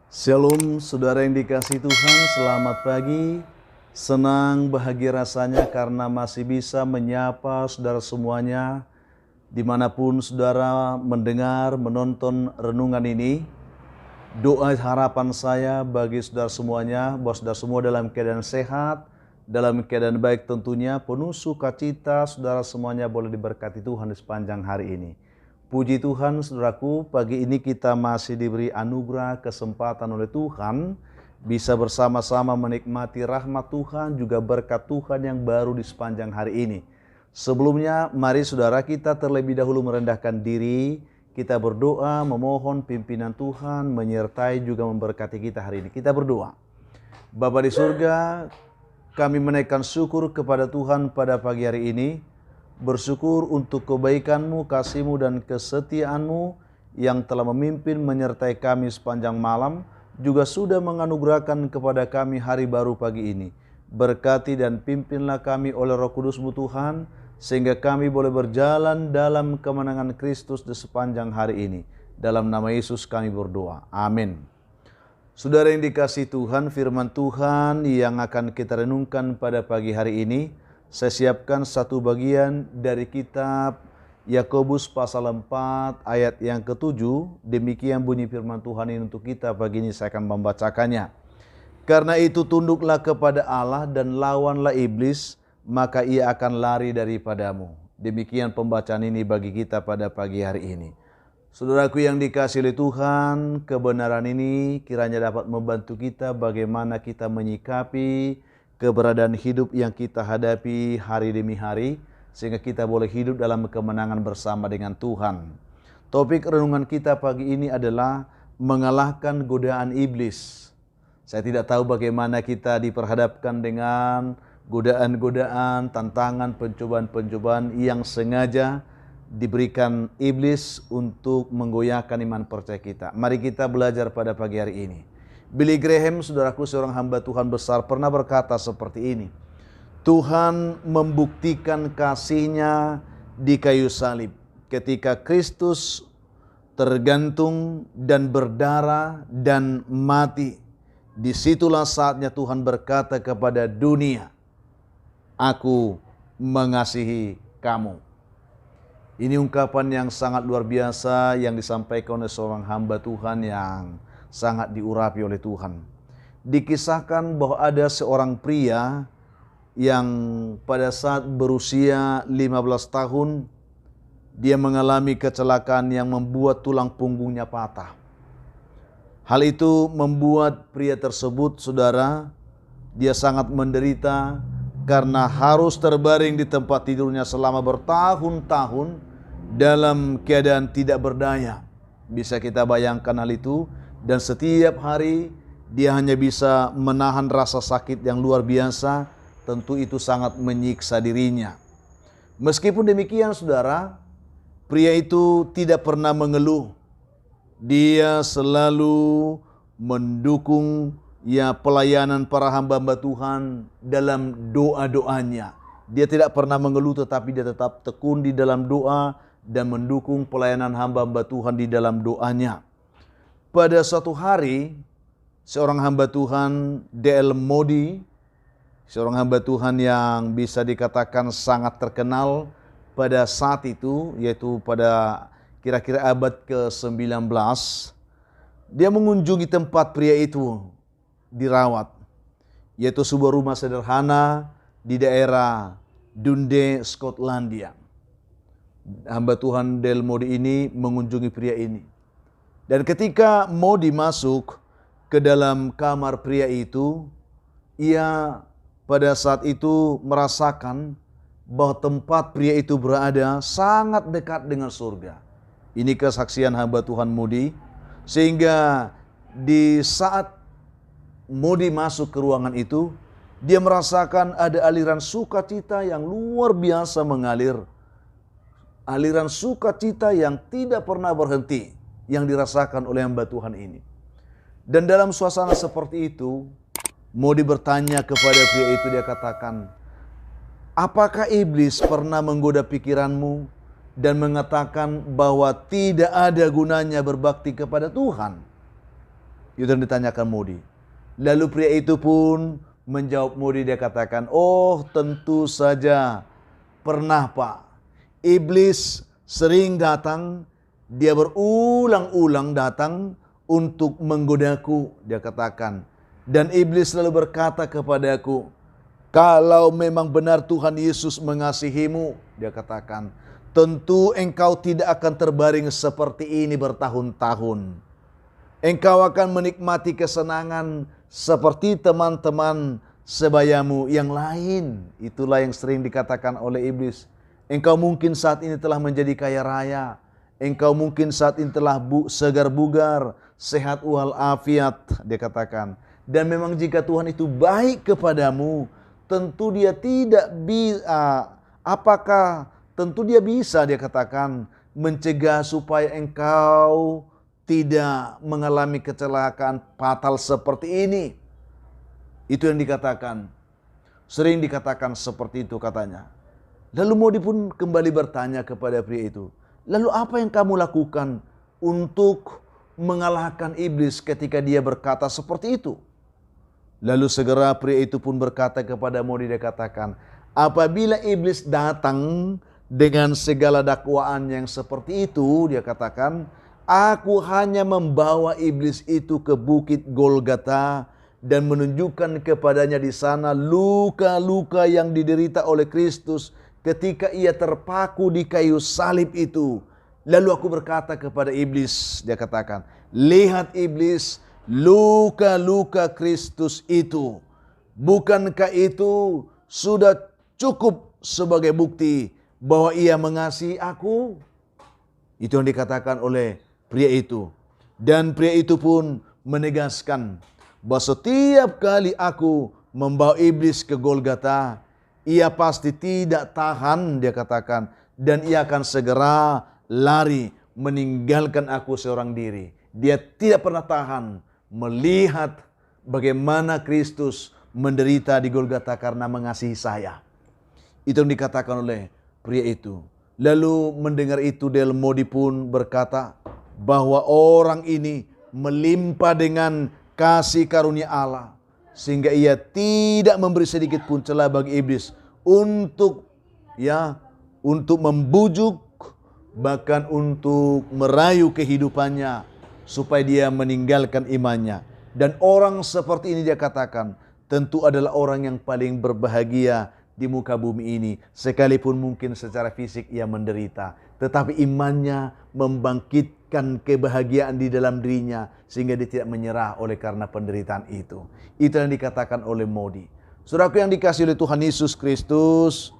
Shalom saudara yang dikasihi Tuhan, selamat pagi. Senang bahagia rasanya karena masih bisa menyapa saudara semuanya dimanapun saudara mendengar, menonton renungan ini. Doa harapan saya bagi saudara semuanya, bahwa saudara semua dalam keadaan sehat, dalam keadaan baik tentunya, penuh sukacita, saudara semuanya boleh diberkati Tuhan di sepanjang hari ini. Puji Tuhan saudaraku, pagi ini kita masih diberi anugerah kesempatan oleh Tuhan bisa bersama-sama menikmati rahmat Tuhan juga berkat Tuhan yang baru di sepanjang hari ini. Sebelumnya mari saudara kita terlebih dahulu merendahkan diri, kita berdoa memohon pimpinan Tuhan menyertai juga memberkati kita hari ini. Kita berdoa. Bapa di surga, kami menaikkan syukur kepada Tuhan pada pagi hari ini. Bersyukur untuk kebaikan-Mu, kasih-Mu, dan kesetiaan-Mu yang telah memimpin menyertai kami sepanjang malam, juga sudah menganugerahkan kepada kami hari baru pagi ini. Berkati dan pimpinlah kami oleh Roh Kudus-Mu Tuhan, sehingga kami boleh berjalan dalam kemenangan Kristus di sepanjang hari ini. Dalam nama Yesus kami berdoa. Amin. Saudara yang dikasihi Tuhan, firman Tuhan yang akan kita renungkan pada pagi hari ini, saya siapkan satu bagian dari kitab Yakobus pasal 4 ayat yang ke-7. Demikian bunyi firman Tuhan ini untuk kita pagi ini, saya akan membacakannya. Karena itu tunduklah kepada Allah dan lawanlah iblis, maka ia akan lari daripadamu. Demikian pembacaan ini bagi kita pada pagi hari ini. Saudaraku yang dikasihi oleh Tuhan, kebenaran ini kiranya dapat membantu kita bagaimana kita menyikapi keberadaan hidup yang kita hadapi hari demi hari, sehingga kita boleh hidup dalam kemenangan bersama dengan Tuhan. Topik renungan kita pagi ini adalah mengalahkan godaan iblis. Saya tidak tahu bagaimana kita diperhadapkan dengan godaan-godaan, tantangan, pencobaan-pencobaan yang sengaja diberikan iblis untuk menggoyahkan iman percaya kita. Mari kita belajar pada pagi hari ini. Billy Graham, saudaraku, seorang hamba Tuhan besar, pernah berkata seperti ini. Tuhan membuktikan kasih-Nya di kayu salib. Ketika Kristus tergantung dan berdarah dan mati, disitulah saatnya Tuhan berkata kepada dunia, "Aku mengasihi kamu." Ini ungkapan yang sangat luar biasa yang disampaikan oleh seorang hamba Tuhan yang sangat diurapi oleh Tuhan. Dikisahkan bahwa ada seorang pria yang pada saat berusia 15 tahun, dia mengalami kecelakaan yang membuat tulang punggungnya patah. Hal itu membuat pria tersebut, saudara, dia sangat menderita karena harus terbaring di tempat tidurnya selama bertahun-tahun dalam keadaan tidak berdaya. Bisa kita bayangkan hal itu? Dan setiap hari dia hanya bisa menahan rasa sakit yang luar biasa. Tentu itu sangat menyiksa dirinya. Meskipun demikian saudara, pria itu tidak pernah mengeluh. Dia selalu mendukung pelayanan para hamba-hamba Tuhan dalam doa-doanya. Dia tidak pernah mengeluh, tetapi dia tetap tekun di dalam doa dan mendukung pelayanan hamba-hamba Tuhan di dalam doanya. Pada suatu hari, seorang hamba Tuhan, D.L. Moody, seorang hamba Tuhan yang bisa dikatakan sangat terkenal pada saat itu, yaitu pada kira-kira abad ke-19, dia mengunjungi tempat pria itu dirawat, yaitu sebuah rumah sederhana di daerah Dundee, Skotlandia. Hamba Tuhan D.L. Moody ini mengunjungi pria ini. Dan ketika Moody masuk ke dalam kamar pria itu, ia pada saat itu merasakan bahwa tempat pria itu berada sangat dekat dengan surga. Ini kesaksian hamba Tuhan Moody, sehingga di saat Moody masuk ke ruangan itu, dia merasakan ada aliran sukacita yang luar biasa mengalir. Aliran sukacita yang tidak pernah berhenti yang dirasakan oleh hamba Tuhan ini. Dan dalam suasana seperti itu, Moody bertanya kepada pria itu, dia katakan, "Apakah iblis pernah menggoda pikiranmu dan mengatakan bahwa tidak ada gunanya berbakti kepada Tuhan?" Itu yang ditanyakan Moody. Lalu pria itu pun menjawab Moody, dia katakan, oh tentu saja pernah Pak. Iblis sering datang, dia berulang-ulang datang untuk menggodaku, dia katakan. Dan iblis selalu berkata kepadaku, kalau memang benar Tuhan Yesus mengasihimu, dia katakan, tentu engkau tidak akan terbaring seperti ini bertahun-tahun. Engkau akan menikmati kesenangan seperti teman-teman sebayamu yang lain. Itulah yang sering dikatakan oleh iblis. Engkau mungkin saat ini telah menjadi kaya raya. Engkau mungkin saat ini telah segar bugar, sehat walafiat, dia katakan. Dan memang jika Tuhan itu baik kepadamu, tentu dia tidak bisa, tentu dia bisa, dia katakan, mencegah supaya engkau tidak mengalami kecelakaan fatal seperti ini. Itu yang dikatakan. Sering dikatakan seperti itu katanya. Lalu Moody pun kembali bertanya kepada pria itu, lalu apa yang kamu lakukan untuk mengalahkan iblis ketika dia berkata seperti itu? Lalu segera pria itu pun berkata kepada Moody, dia katakan, apabila iblis datang dengan segala dakwaan yang seperti itu, dia katakan, aku hanya membawa iblis itu ke bukit Golgata dan menunjukkan kepadanya di sana luka-luka yang diderita oleh Kristus ketika ia terpaku di kayu salib itu. Lalu aku berkata kepada iblis, dia katakan, lihat iblis, luka-luka Kristus itu. Bukankah itu sudah cukup sebagai bukti bahwa ia mengasihi aku? Itu yang dikatakan oleh pria itu. Dan pria itu pun menegaskan bahwa setiap kali aku membawa iblis ke Golgata, ia pasti tidak tahan, dia katakan, dan ia akan segera lari meninggalkan aku seorang diri. Dia tidak pernah tahan melihat bagaimana Kristus menderita di Golgata karena mengasihi saya. Itu yang dikatakan oleh pria itu. Lalu mendengar itu Dale Moody pun berkata bahwa orang ini melimpah dengan kasih karunia Allah, sehingga ia tidak memberi sedikit pun celah bagi iblis untuk membujuk, bahkan untuk merayu kehidupannya supaya dia meninggalkan imannya. Dan orang seperti ini, dia katakan, tentu adalah orang yang paling berbahagia di muka bumi ini, sekalipun mungkin secara fisik ia menderita, tetapi imannya membangkitkan kebahagiaan di dalam dirinya sehingga dia tidak menyerah oleh karena penderitaan itu. Itu yang dikatakan oleh Moody. Saudaraku yang dikasihi oleh Tuhan Yesus Kristus,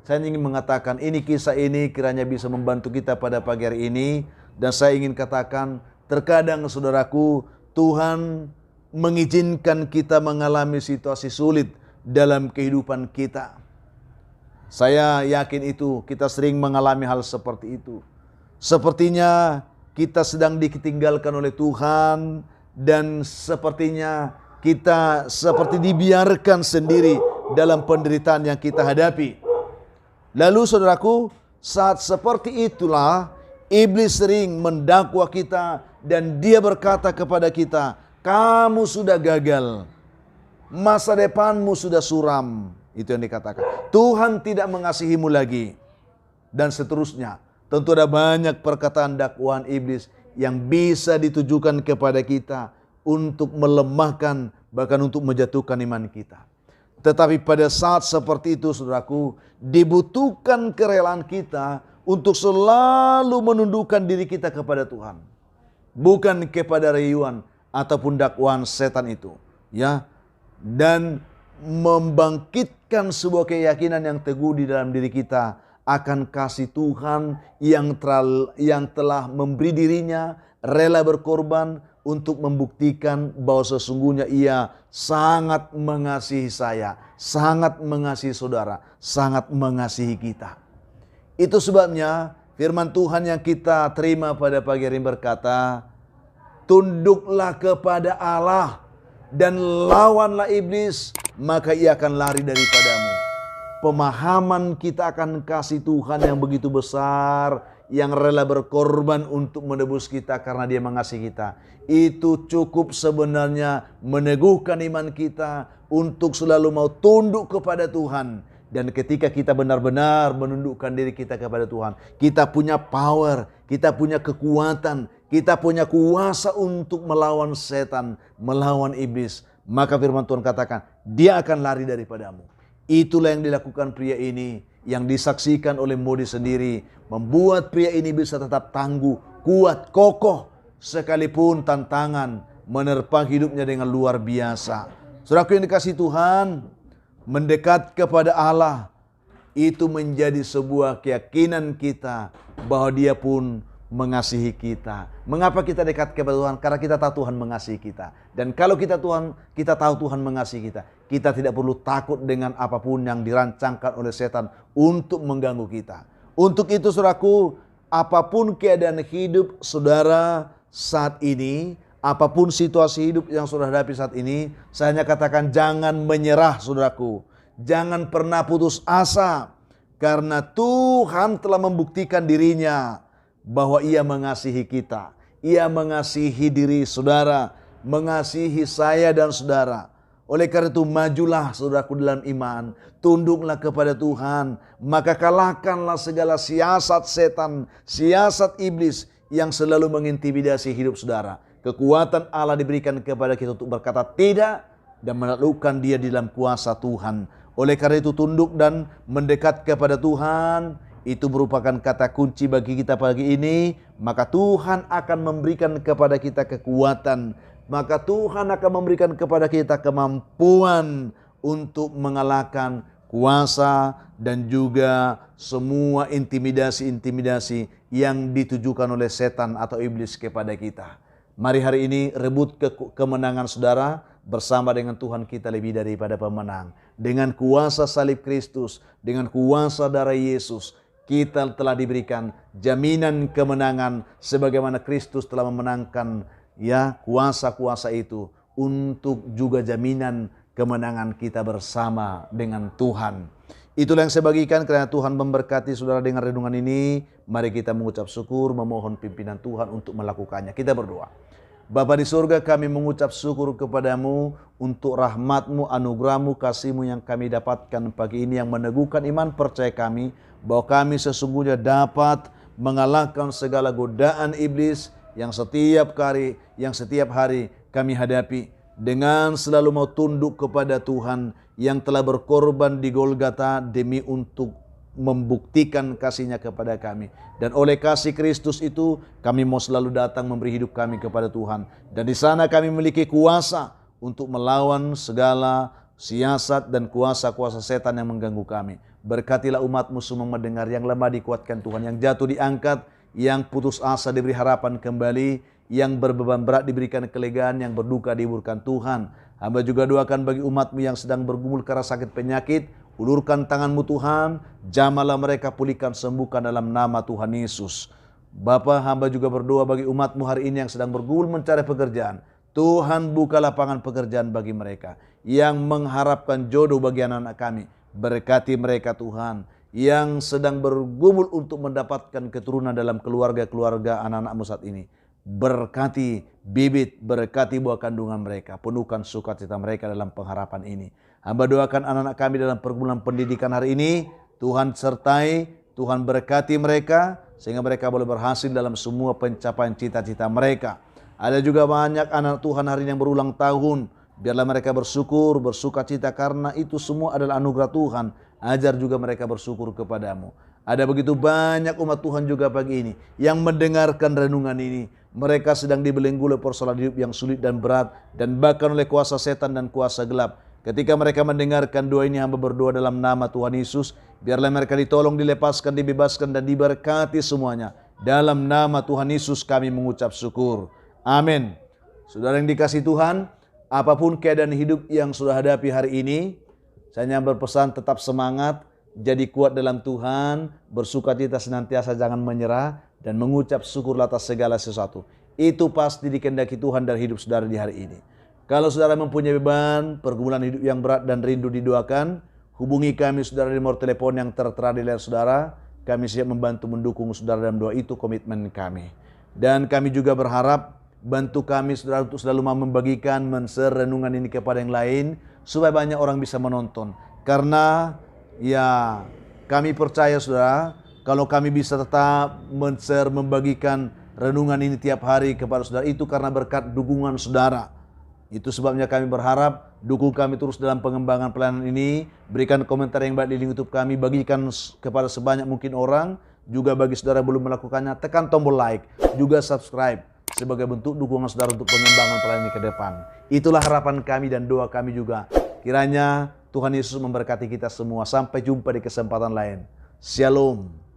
saya ingin mengatakan kisah ini kiranya bisa membantu kita pada pagi hari ini. Dan saya ingin katakan, terkadang saudaraku, Tuhan mengizinkan kita mengalami situasi sulit dalam kehidupan kita. Saya yakin itu, kita sering mengalami hal seperti itu. Sepertinya kita sedang ditinggalkan oleh Tuhan, dan sepertinya kita seperti dibiarkan sendiri dalam penderitaan yang kita hadapi. Lalu saudaraku, saat seperti itulah iblis sering mendakwa kita dan dia berkata kepada kita, kamu sudah gagal, masa depanmu sudah suram. Itu yang dikatakan, Tuhan tidak mengasihimu lagi, dan seterusnya. Tentu ada banyak perkataan dakwaan iblis yang bisa ditujukan kepada kita untuk melemahkan, bahkan untuk menjatuhkan iman kita. Tetapi pada saat seperti itu saudaraku, dibutuhkan kerelaan kita untuk selalu menundukkan diri kita kepada Tuhan, bukan kepada rayuan ataupun dakwaan setan itu, dan membangkitkan sebuah keyakinan yang teguh di dalam diri kita akan kasih Tuhan yang telah memberi dirinya, rela berkorban untuk membuktikan bahwa sesungguhnya ia sangat mengasihi saya, sangat mengasihi saudara, sangat mengasihi kita. Itu sebabnya firman Tuhan yang kita terima pada pagi hari ini berkata, tunduklah kepada Allah dan lawanlah iblis, maka ia akan lari daripadamu. Pemahaman kita akan kasih Tuhan yang begitu besar, yang rela berkorban untuk menebus kita karena dia mengasihi kita. Itu cukup sebenarnya meneguhkan iman kita untuk selalu mau tunduk kepada Tuhan. Dan ketika kita benar-benar menundukkan diri kita kepada Tuhan, kita punya power, kita punya kekuatan, kita punya kuasa untuk melawan setan, melawan iblis. Maka firman Tuhan katakan, dia akan lari daripadamu. Itulah yang dilakukan pria ini, yang disaksikan oleh Moody sendiri, membuat pria ini bisa tetap tangguh, kuat, kokoh, sekalipun tantangan menerpa hidupnya dengan luar biasa. Saudaraku yang dikasihi Tuhan, mendekat kepada Allah itu menjadi sebuah keyakinan kita bahwa Dia pun mengasihi kita. Mengapa kita dekat kepada Tuhan? Karena kita tahu Tuhan mengasihi kita. Dan kalau kita tahu Tuhan mengasihi kita, kita tidak perlu takut dengan apapun yang dirancangkan oleh setan untuk mengganggu kita. Untuk itu saudaraku, apapun keadaan hidup saudara saat ini, apapun situasi hidup yang saudara hadapi saat ini, saya hanya katakan jangan menyerah saudaraku. Jangan pernah putus asa. Karena Tuhan telah membuktikan dirinya bahwa Ia mengasihi kita. Ia mengasihi diri saudara, mengasihi saya dan saudara. Oleh karena itu majulah saudaraku dalam iman, tunduklah kepada Tuhan, maka kalahkanlah segala siasat setan, siasat iblis yang selalu mengintimidasi hidup saudara. Kekuatan Allah diberikan kepada kita untuk berkata tidak dan menaklukkan dia di dalam kuasa Tuhan. Oleh karena itu tunduk dan mendekat kepada Tuhan, itu merupakan kata kunci bagi kita pagi ini. Maka Tuhan akan memberikan kepada kita kekuatan. Maka Tuhan akan memberikan kepada kita kemampuan untuk mengalahkan kuasa dan juga semua intimidasi-intimidasi yang ditujukan oleh setan atau iblis kepada kita. Mari hari ini rebut kemenangan saudara bersama dengan Tuhan kita lebih daripada pemenang. Dengan kuasa salib Kristus, dengan kuasa darah Yesus, kita telah diberikan jaminan kemenangan sebagaimana Kristus telah memenangkan kuasa-kuasa itu, untuk juga jaminan kemenangan kita bersama dengan Tuhan. Itulah yang saya bagikan, karena Tuhan memberkati saudara dengan renungan ini. Mari kita mengucap syukur, memohon pimpinan Tuhan untuk melakukannya. Kita berdoa. Bapa di surga, kami mengucap syukur kepadamu untuk rahmat-Mu, anugerah-Mu, kasih-Mu yang kami dapatkan pagi ini, yang meneguhkan iman percaya kami bahwa kami sesungguhnya dapat mengalahkan segala godaan iblis yang setiap hari kami hadapi, dengan selalu mau tunduk kepada Tuhan yang telah berkorban di Golgota demi untuk membuktikan kasih-Nya kepada kami. Dan oleh kasih Kristus itu kami mau selalu datang memberi hidup kami kepada Tuhan. Dan di sana kami memiliki kuasa untuk melawan segala siasat dan kuasa-kuasa setan yang mengganggu kami. Berkatilah umat-Mu semua mendengar, yang lemah dikuatkan Tuhan, yang jatuh diangkat, yang putus asa diberi harapan kembali, yang berbeban berat diberikan kelegaan, yang berduka dihiburkan Tuhan. Hamba juga doakan bagi umat-Mu yang sedang bergumul karena sakit penyakit, ulurkan tangan-Mu Tuhan, jamahlah mereka, pulihkan, sembuhkan dalam nama Tuhan Yesus. Bapa, hamba juga berdoa bagi umat-Mu hari ini yang sedang bergumul mencari pekerjaan. Tuhan buka lapangan pekerjaan bagi mereka, yang mengharapkan jodoh bagi anak-anak kami. Berkati mereka Tuhan, yang sedang bergumul untuk mendapatkan keturunan dalam keluarga-keluarga anak-anak-Mu saat ini. Berkati bibit, berkati buah kandungan mereka, penuhkan sukacita mereka dalam pengharapan ini. Hamba doakan anak-anak kami dalam pergumulan pendidikan hari ini, Tuhan sertai, Tuhan berkati mereka, sehingga mereka boleh berhasil dalam semua pencapaian cita-cita mereka. Ada juga banyak anak Tuhan hari ini yang berulang tahun, biarlah mereka bersyukur, bersukacita, karena itu semua adalah anugerah Tuhan. Ajar juga mereka bersyukur kepadamu. Ada begitu banyak umat Tuhan juga pagi ini yang mendengarkan renungan ini. Mereka sedang dibelenggu oleh persoalan hidup yang sulit dan berat, dan bahkan oleh kuasa setan dan kuasa gelap. Ketika mereka mendengarkan doa ini, hamba berdoa dalam nama Tuhan Yesus, biarlah mereka ditolong, dilepaskan, dibebaskan, dan diberkati semuanya. Dalam nama Tuhan Yesus kami mengucap syukur. Amin. Saudara yang dikasihi Tuhan, apapun keadaan hidup yang sudah hadapi hari ini, saya hanya berpesan tetap semangat, jadi kuat dalam Tuhan, bersukacita senantiasa, jangan menyerah, dan mengucap syukur atas segala sesuatu. Itu pasti dikehendaki Tuhan dari hidup saudara di hari ini. Kalau saudara mempunyai beban, pergumulan hidup yang berat dan rindu didoakan, hubungi kami saudara di nomor telepon yang tertera di layar saudara. kami siap membantu mendukung saudara dalam doa, itu komitmen kami. Dan kami juga berharap bantu kami saudara untuk selalu mau membagikan, men-share renungan ini kepada yang lain supaya banyak orang bisa menonton. Karena ya kami percaya saudara, kalau kami bisa tetap men-share, membagikan renungan ini tiap hari kepada saudara, itu karena berkat dukungan saudara. Itu sebabnya kami berharap dukung kami terus dalam pengembangan pelayanan ini. Berikan komentar yang baik di link YouTube kami, bagikan kepada sebanyak mungkin orang. Juga bagi saudara yang belum melakukannya, tekan tombol like, juga subscribe sebagai bentuk dukungan saudara untuk pengembangan pelayanan ini ke depan. Itulah harapan kami dan doa kami juga. Kiranya Tuhan Yesus memberkati kita semua. Sampai jumpa di kesempatan lain. Shalom.